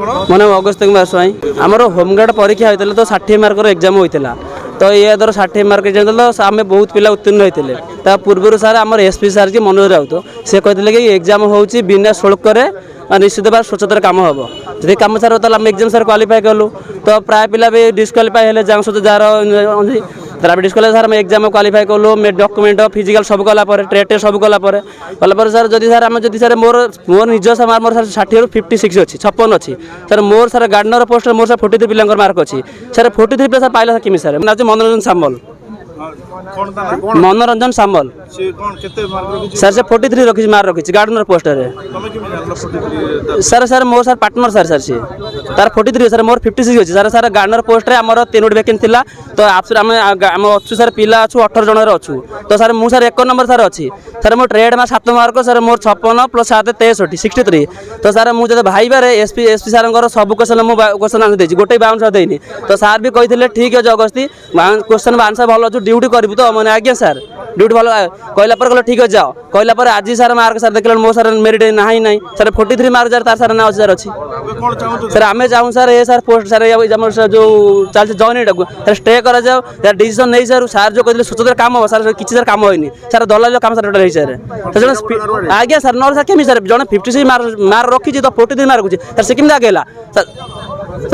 ମୋ ନାମ ଅଗସ୍ତ୍ୟ କୁମାର ସ୍ୱାଇଁ। ଆମର ହୋମଗାର୍ଡ଼ ପରୀକ୍ଷା ହୋଇଥିଲା ତ 60 ମାର୍କର ଏକ୍ଜାମ୍ ହୋଇଥିଲା। ତ ଏ ଧର 60 ମାର୍କ ଏକ୍ଜାମ୍ ଦେଲା ଆମେ ବହୁତ ପିଲା ଉତ୍ତୀର୍ଣ୍ଣ ହୋଇଥିଲେ। ତା ପୂର୍ବରୁ ସାର୍ ଆମର ଏସ୍ପି ସାର୍ କି ମନୋଜ ରାଉତ ସେ କହିଥିଲେ କି ଏକ୍ଜାମ୍ ହେଉଛି ବିନା ଶୁଳ୍କରେ ନିଶ୍ଚିତ ଭାବରେ ସ୍ୱଚ୍ଛତାର କାମ ହେବ। ଯଦି କାମ ସାର୍ ତାହେଲେ ଆମେ ଏକ୍ଜାମ୍ ସାର୍ କ୍ୱାଲିଫାଏ କଲୁ। ତ ପ୍ରାୟ ପିଲା ବି ଡିସ୍କ୍ୱାଲିଫାଏ ହେଲେ ଯାହାର ସହିତ ଯାହାର ତାର ଡିସ୍କ୍ୱାଲିଫାଏ ସାର୍ ଆମେ ଏକ୍ଜାମ୍ କ୍ୱାଲିଫାଏ କଲୁ ଡକ୍ୟୁମେଣ୍ଟ ଫିଜିକାଲ୍ ସବୁ କଲା ପରେ ଟେଷ୍ଟ ସବୁ କଲା ପରେ ସାର୍ ଯଦି ସାର୍ ଆମେ ଯଦି ସାର୍ ମୋର ନିଜ ମୋର ସାର୍ 60ରୁ 56 ଅଛି 56 ଅଛି ସାର୍ ମୋର ସାର୍ ଗାର୍ଡନର ପୋଷ୍ଟରେ ମୋର ସାର୍ 43 ପିଲାଙ୍କର ମାର୍କ ଅଛି ସାର୍ 43 ପିଲା ସାର୍ ପାଇଲା କେମିତି ସାର୍ ନା ମନୋରଞ୍ଜନ ସାମଲ ମନୋରଞ୍ଜନ ସାମଲ ସାର୍ ସେ 43 ରଖିଛି ମାର୍କ ରଖିଛି ଗାର୍ଡନର ପୋଷ୍ଟରେ ସାର୍ ମୋର ସାର୍ ପାର୍ଟନର ସାର୍ ସିଏ ତାର 43 ସାର୍ ମୋର 56 ଅଛି ସାର୍ ଗାର୍ଡନର ପୋଷ୍ଟରେ ଆମର 3ଟି ଭ୍ୟାକେନ୍ସି ଥିଲା ତ ଆମେ ଅଛୁ ସାର୍ ପିଲା ଅଛୁ 18 ଜଣରେ ଅଛୁ ତ ସାର୍ ମୁଁ ସାର୍ 1 ନମ୍ବର ସାର୍ ଅଛି ସାର୍ ମୋ ଟ୍ରେଡ୍ ମାର୍କ 7 ମାର୍କ ସାର୍ ମୋର 56 + 7 63 63 ତ ସାର୍ ମୁଁ ଯଦି ଭାଇବାରେ ଏସ୍ପି ସାର୍ଙ୍କର ସବୁ କ୍ୱେଶ୍ଚନ୍ ମୁଁ କ୍ୱେଶ୍ଚନ୍ ଆନ୍ସର ଦେଇଛି ଗୋଟେ ବାଉନ୍ସ ଦେଇନି ତ ସାର୍ ବି କହିଥିଲେ ଠିକ୍ ଅଛି ଅଗସ୍ତି କ୍ୱେଶ୍ଚନ୍ ଆନ୍ସର ଭଲ ଅଛି ଡ୍ୟୁଟି କରିବୁ ତ ମାନେ ଆଜ୍ଞା ସାର୍ ଡ୍ୟୁଟି ଭଲ କହିଲା ପରେ କହିଲେ ଠିକ୍ ଅଛି ଯାଅ କହିଲା ପରେ ଆଜି ସାର୍ ମାର୍କ ସାର୍ ଦେଖିଲେ ମୋ ସାର୍ ମେରିଟ୍ ନାହିଁ ସାର୍ 43 ମାର୍କ ସାର୍ ତାର ସାର୍ ନା ଅଛି ସାର୍ ଅଛି ସାର୍ ଆମେ ଚାହୁଁ ସାର୍ ଏ ସାର୍ ପୋଷ୍ଟ ସାର୍ ଆମର ଯେଉଁ ଚାଲିଛି ଜଏନିଂଟାକୁ ସାର୍ ଷ୍ଟେ କରାଯାଉ ସାର୍ ଡିସିସନ୍ ନେଇ ସାର୍ ଯେଉଁ କହିଥିଲେ ସ୍ୱଚ୍ଛତାର କାମ ହେବ ସାର୍ କିଛି ସାର୍ କାମ ହେଇନି ସାର୍ ଦଲାଲ କାମ ସାର୍ ଟୋଟାଲ୍ ହେଇଛି ସାର୍ ଜଣେ ଆଜ୍ଞା ସାର୍ ନହେଲେ ସାର୍ କେମିତି ସାର୍ ଜଣେ 56 ମାର୍କ ରଖିଛି ତ 43 ମାର୍କ ଅଛି ସାର୍ ସେ କେମିତି ଆଗେଇଲା ସାର୍ ତ